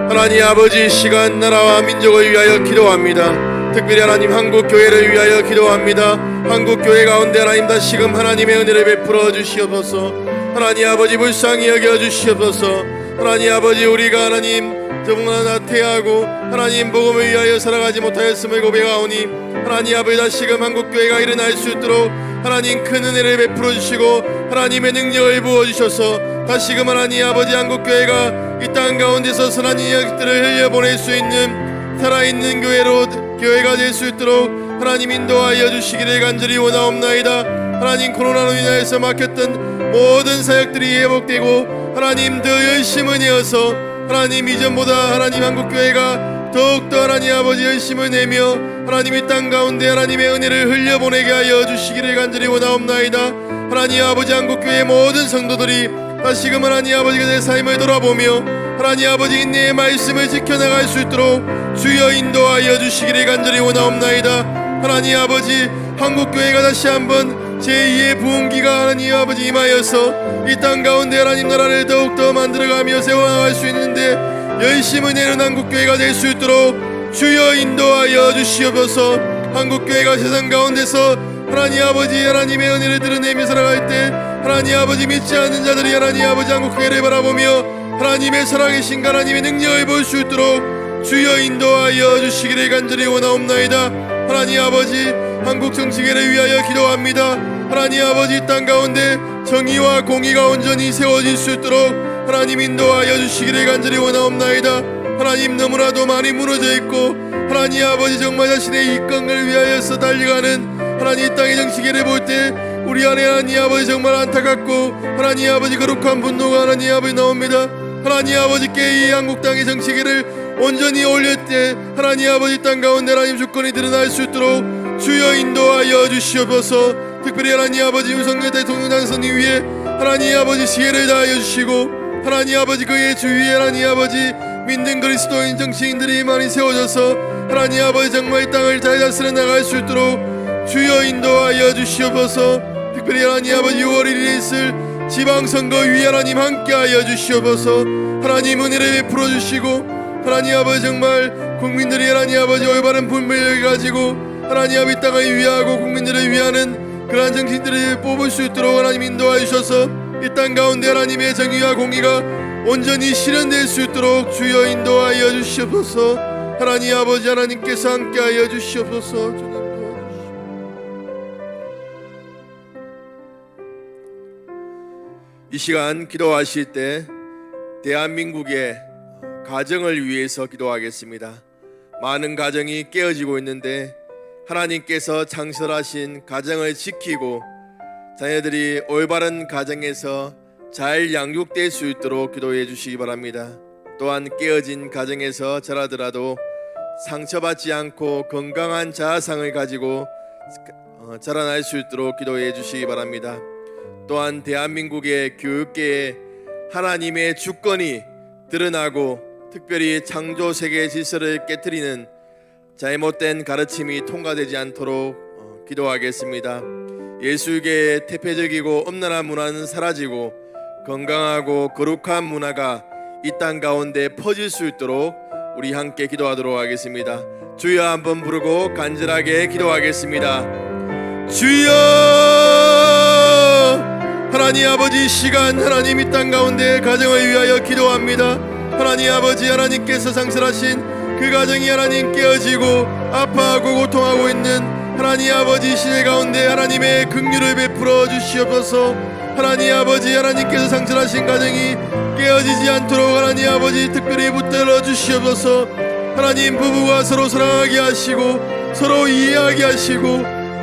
하나님 아버지 시간 나라와 민족을 위하여 기도합니다. 특별히 하나님 한국 교회를 위하여 기도합니다. 한국 교회 가운데 하나님 다시금 하나님의 은혜를 베풀어 주시옵소서. 하나님 아버지 불쌍히 여겨 주시옵소서. 하나님 아버지 우리가 하나님 정말 나태하고 하나님 복음을 위하여 살아가지 못하였음을 고백하오니 하나님 아버지 다시금 한국 교회가 일어날 수 있도록 하나님 큰 은혜를 베풀어 주시고 하나님의 능력을 부어 주셔서 다시금 하나님 아버지 한국 교회가 이 땅 가운데서 선한 인력들을 흘려보낼 수 있는 살아있는 교회가 될 수 있도록 하나님 인도하여 주시기를 간절히 원하옵나이다. 하나님 코로나로 인하여서 막혔던 모든 사역들이 회복되고 하나님 더 열심을 내어서 하나님 이전보다 하나님 한국교회가 더욱더 하나님 아버지 열심을 내며 하나님 이 땅 가운데 하나님의 은혜를 흘려보내게 하여 주시기를 간절히 원하옵나이다. 하나님 아버지 한국교회 모든 성도들이 다시금 하나님 아버지 그들의 삶을 돌아보며 하나님 아버지 인내의 말씀을 지켜나갈 수 있도록 주여 인도하여 주시기를 간절히 원하옵나이다. 하나님 아버지 한국교회가 다시 한번 제2의 부흥기가 하나님 아버지 임하여서 이 땅 가운데 하나님 나라를 더욱더 만들어가며 세워나갈 수 있는데 열심을 내는 한국교회가 될 수 있도록 주여 인도하여 주시옵소서. 한국교회가 세상 가운데서 하나님 아버지 하나님의 은혜를 드러내며 살아갈 때 하나님 아버지 믿지 않는 자들이 하나님 아버지 한국교회를 바라보며 하나님의 살아계신 하나님의 능력을 볼 수 있도록 주여 인도하여 주시기를 간절히 원하옵나이다. 하나님 아버지 한국 정치계를 위하여 기도합니다. 하나님 아버지 이 땅 가운데 정의와 공의가 온전히 세워질 수 있도록 하나님 인도하여 주시기를 간절히 원하옵나이다. 하나님 너무나도 많이 무너져 있고 하나님 아버지 정말 자신의 이권을 위하여서 달려가는 하나님 이 땅의 정치계를 볼 때 우리 안에 하나님 아버지 정말 안타깝고 하나님 아버지 거룩한 분노가 하나님 아버지 나옵니다. 하나님 아버지께 이 한국 땅의 정치계를 온전히 올릴 때 하나님 아버지 땅 가운데 하나님 주권이 드러날 수 있도록 주여 인도하여 주시옵소서. 특별히 하나님 아버지 윤석열 대통령 당선인 위에 하나님 아버지 지혜를 다하여 주시고 하나님 아버지 그의 주위에 하나님 아버지 믿는 그리스도인 정치인들이 많이 세워져서 하나님 아버지 정말 이 땅을 잘 다스려 나갈 수 있도록 주여 인도하여 주시옵소서. 특별히 하나님 아버지 6월 1일에 있을 지방선거 위에 하나님 함께하여 주시옵소서. 하나님 은혜를 베풀어 주시고 하나님 아버지 정말 국민들이 하나님 아버지 올바른 분별력을 가지고 하나님 아버지 땅을 위하고 국민들을 위하는 그러한 정치인들을 뽑을 수 있도록 하나님 인도하여 주셔서 이 땅 가운데 하나님의 정의와 공의가 온전히 실현될 수 있도록 주여 인도하여 주시옵소서. 하나님 아버지 하나님께서 함께하여 주시옵소서. 주님 도와주시옵소서. 이 시간 기도하실 때 대한민국의 가정을 위해서 기도하겠습니다. 많은 가정이 깨어지고 있는데 하나님께서 창설하신 가정을 지키고 자녀들이 올바른 가정에서 잘 양육될 수 있도록 기도해 주시기 바랍니다. 또한 깨어진 가정에서 자라더라도 상처받지 않고 건강한 자아상을 가지고 자라날 수 있도록 기도해 주시기 바랍니다. 또한 대한민국의 교육계에 하나님의 주권이 드러나고 특별히 창조 세계 질서를 깨트리는 잘못된 가르침이 통과되지 않도록 기도하겠습니다. 예술계의 태폐적이고 엄란한 문화는 사라지고 건강하고 거룩한 문화가 이 땅 가운데 퍼질 수 있도록 우리 함께 기도하도록 하겠습니다. 주여 한번 부르고 간절하게 기도하겠습니다. 주여 하나님 아버지 시간 하나님 이 땅 가운데 가정을 위하여 기도합니다. 하나님 아버지 하나님께서 창설하신 그 가정이 하나님 깨어지고 아파하고 고통하고 있는 하나님 아버지 시대 가운데 하나님의 긍휼을 베풀어 주시옵소서. 하나님 아버지 하나님께서 창설하신 가정이 깨어지지 않도록 하나님 아버지 특별히 붙들어 주시옵소서. 하나님 부부가 서로 사랑하게 하시고 서로 이해하게 하시고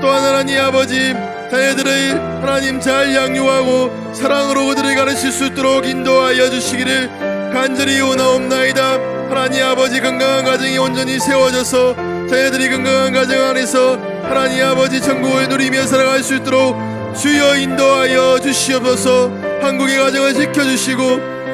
또한 하나님 아버지 자녀들을 하나님 잘 양육하고 사랑으로 그들을 가르칠 수 있도록 인도하여 주시기를 간절히 원하옵나이다. 하나님 아버지 건강한 가정이 온전히 세워져서 자녀들이 건강한 가정 안에서 하나님 아버지 천국을 누리며 살아갈 수 있도록 주여 인도하여 주시옵소서. 한국의 가정을 지켜주시고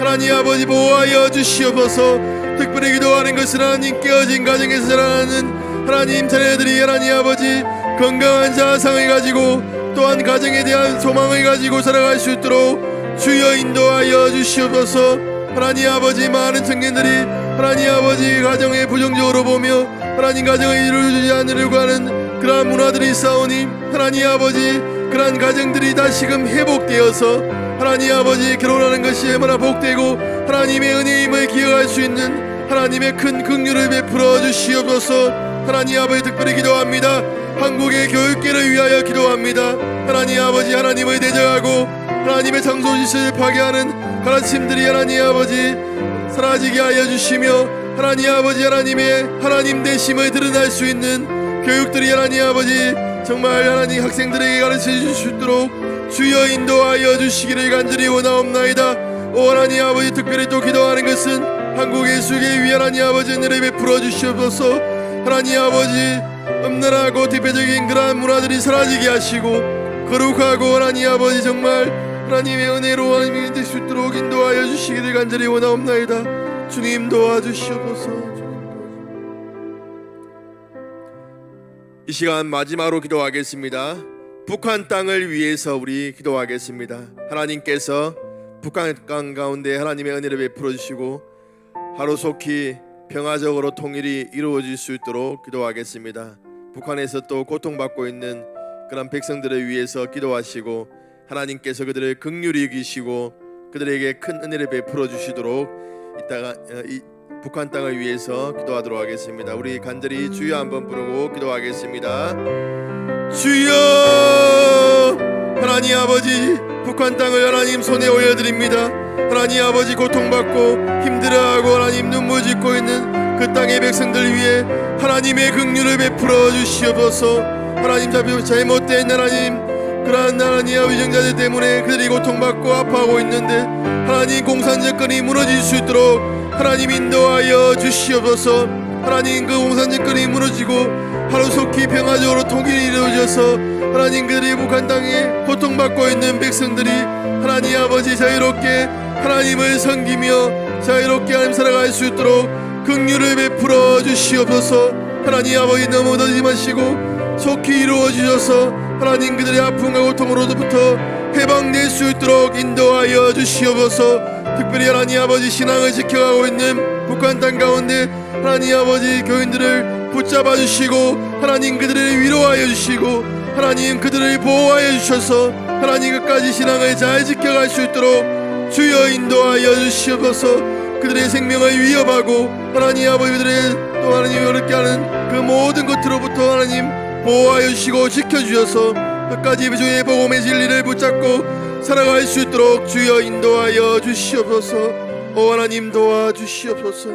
하나님 아버지 보호하여 주시옵소서. 특별히 기도하는 것은 하나님 깨어진 가정에서 자라나는 하나님 자녀들이 하나님 아버지 건강한 자아상을 가지고 또한 가정에 대한 소망을 가지고 살아갈 수 있도록 주여 인도하여 주시옵소서. 하나님 아버지 많은 청년들이 하나님 아버지 가정에 부정적으로 보며 하나님 가정을 이루어주지 않으려고 하는 그러한 문화들이 싸우니 하나님 아버지 그러한 가정들이 다시금 회복되어서 하나님 아버지 결혼하는 것이 얼마나 복되고 하나님의 은혜임을 기억할 수 있는 하나님의 큰 긍휼을 베풀어 주시옵소서. 하나님 아버지 특별히 기도합니다. 한국의 교육계를 위하여 기도합니다. 하나님 아버지 하나님을 대적하고 하나님의 창조질서를 파괴하는 가르침들이 하나님 아버지 사라지게 하여 주시며 하나님 아버지 하나님의 하나님 되심을 드러날 수 있는 교육들이 하나님 아버지 정말 하나님 학생들에게 가르쳐 주실 수 있도록 주여 인도하여 주시기를 간절히 원하옵나이다. 오 하나님 아버지 특별히 또 기도하는 것은 한국 예술계 위에 하나님 아버지 은혜를 베풀어 주시옵소서. 하나님 아버지 엄란하고 대표적인 그러한 문화들이 사라지게 하시고 거룩하고 하나님 아버지 정말 하나님의 은혜로 하나님이 될 수 있도록 인도하여 주시기를 간절히 원하옵나이다. 주님 도와주시옵소서. 이 시간 마지막으로 기도하겠습니다. 북한 땅을 위해서 우리 기도하겠습니다. 하나님께서 북한 땅 가운데 하나님의 은혜를 베풀어 주시고 하루속히 평화적으로 통일이 이루어질 수 있도록 기도하겠습니다. 북한에서 또 고통받고 있는 그런 백성들을 위해서 기도하시고 하나님께서 그들을 긍휼히 여기시고 그들에게 큰 은혜를 베풀어 주시도록 이따가 이 북한 땅을 위해서 기도하도록 하겠습니다. 우리 간절히 주여 한번 부르고 기도하겠습니다. 주여 하나님 아버지 북한 땅을 하나님 손에 올려드립니다. 하나님 아버지 고통받고 힘들어하고 하나님 눈물 짓고 있는 그 땅의 백성들 위해 하나님의 긍휼을 베풀어 주시옵소서. 하나님 잘못된 하나님 그러한 하나님 위정자들 때문에 그들이 고통받고 아파하고 있는데 하나님 공산정권이 무너질 수 있도록 하나님 인도하여 주시옵소서. 하나님 그 공산정권이 무너지고 하루속히 평화적으로 통일이 이루어져서 하나님 그들이 북한 땅에 고통받고 있는 백성들이 하나님 아버지 자유롭게 하나님을 섬기며 자유롭게 하나님 살아갈 수 있도록 긍휼을 베풀어 주시옵소서. 하나님 아버지 넘어지지 마시고 속히 이루어 주셔서 하나님 그들의 아픔과 고통으로부터 해방될 수 있도록 인도하여 주시옵소서. 특별히 하나님 아버지 신앙을 지켜가고 있는 북한 땅 가운데 하나님 아버지 교인들을 붙잡아 주시고 하나님 그들을 위로하여 주시고 하나님 그들을 보호하여 주셔서 하나님 끝까지 신앙을 잘 지켜갈 수 있도록 주여 인도하여 주시옵소서. 그들의 생명을 위협하고 하나님 아버지들의 또 하나님 어렵게 하는 그 모든 것으로부터 하나님 보호하여 주시고 지켜주셔서 끝까지 주의 복음의 진리를 붙잡고 살아갈 수 있도록 주여 인도하여 주시옵소서. 오 하나님 도와주시옵소서.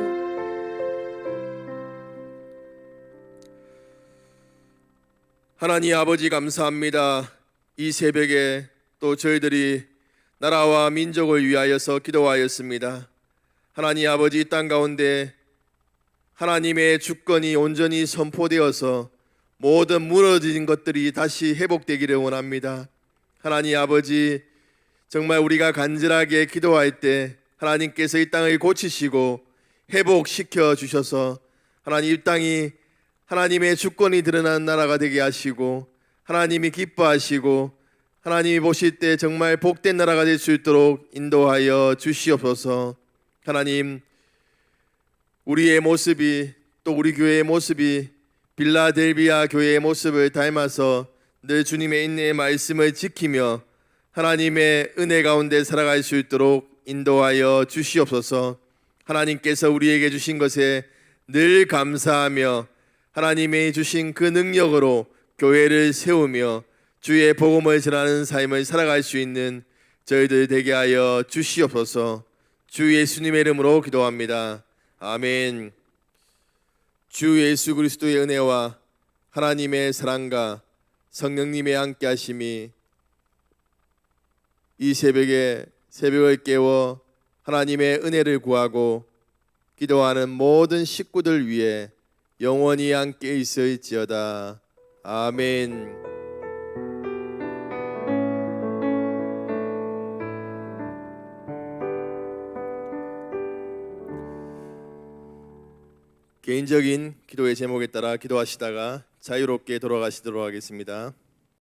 하나님 아버지 감사합니다. 이 새벽에 또 저희들이 나라와 민족을 위하여서 기도하였습니다. 하나님 아버지 땅 가운데 하나님의 주권이 온전히 선포되어서 모든 무너진 것들이 다시 회복되기를 원합니다. 하나님 아버지 정말 우리가 간절하게 기도할 때 하나님께서 이 땅을 고치시고 회복시켜 주셔서 하나님 이 땅이 하나님의 주권이 드러난 나라가 되게 하시고 하나님이 기뻐하시고 하나님이 보실 때 정말 복된 나라가 될 수 있도록 인도하여 주시옵소서. 하나님 우리의 모습이 또 우리 교회의 모습이 빌라델비아 교회의 모습을 닮아서 늘 주님의 인내의 말씀을 지키며 하나님의 은혜 가운데 살아갈 수 있도록 인도하여 주시옵소서. 하나님께서 우리에게 주신 것에 늘 감사하며 하나님이 주신 그 능력으로 교회를 세우며 주의 복음을 전하는 삶을 살아갈 수 있는 저희들 되게 하여 주시옵소서. 주 예수님의 이름으로 기도합니다. 아멘. 주 예수 그리스도의 은혜와 하나님의 사랑과 성령님의 함께하심이 이 새벽을 깨워 하나님의 은혜를 구하고 기도하는 모든 식구들 위해 영원히 함께 있을지어다. 아멘. 개인적인 기도의 제목에 따라 기도하시다가 자유롭게 돌아가시도록 하겠습니다.